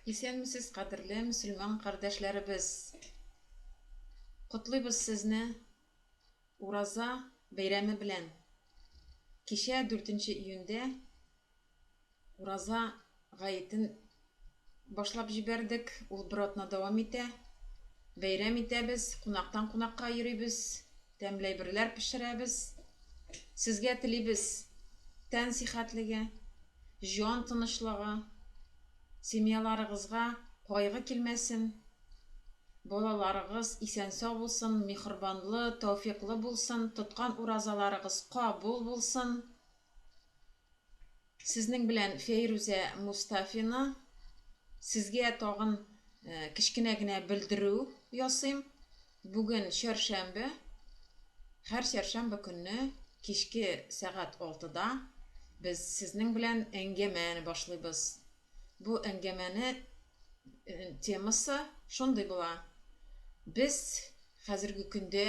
Исәнмесез, кадерле мөселман кардәшләребез. Котлыйбыз сезне Ураза бәйрәме белән. Кичә 4 июньдә Ураза гаетен башлап җибәрдек. Ул бер атна дәвам итә. Бәйрәм итәбез, кунактан кунакка йөрибез, тәмле әйберләр пешерәбез. Сезгә телибез тән сихәтлеге, җан тынычлыгы, семьяларыгызга кайгы килмәсен, балаларыгыз исән-сау булсын, михрбанлы, тәүфыйклы булсын, тоткан уразаларыгыз кабул булсын. Сезнең белән Фәйрүзә Мустафина, сезгә тагын кичкенә генә белдерү ясыйм. Бүген чәршәмбе, һәр чәршәмбе көнне кичке сәгать 6-да без сезнең белән әңгәмәне башлыйбыз. Бу әңгәмәне темасы шундый була. Без хәзерге көндә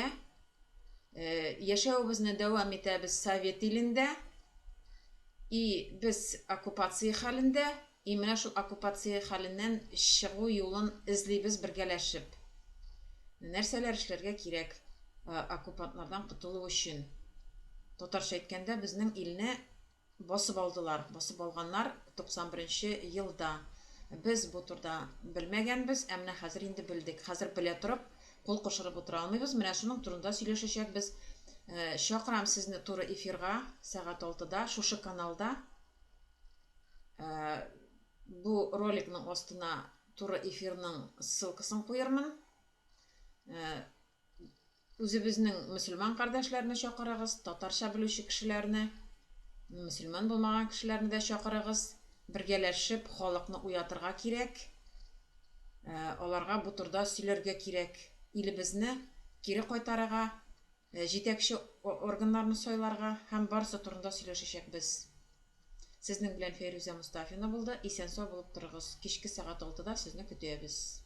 яшәүебезне дәвам итәбез Совет илендә. И без оккупация хәлендә, и менә шул оккупация хәленнән чыгу юлын эзлибез бергәләшеп. Нәрсәләр эшләргә кирәк оккупантлардан котылу өчен? Татарча әйткәндә, безнең илне басып алдылар. Басып алганнар 91 елда. Без бу турда белмәгәнбез, ә менә хәзер инде белдек. Хәзер белә торып, кул кушырып утыра алмыйбыз. Менә шуның турында сөйләшәчәкбез. Чакырам сезне туры эфирга сәгать 6-да шушы каналда. Бу роликның астына туры эфирның ссылкасын куярмын. Үзебезнең мөселман кардәшләрне чакырыгыз, татарча белүче кешеләрне, мөселман булмаган кешеләрне дә чакырыгыз. Бергәләшеп халыкны уятырга кирәк. Аларга бу турда сөйләргә кирәк. Илебезне кире кайтарырга, җитәкче органнарны сайларга һәм барысы турында сөйләшәчәкбез. Сезнең белән Фәйрүзә Мустафина булды. Исән-сау булып торыгыз. Кичке сәгать 6-да сезне көтәбез.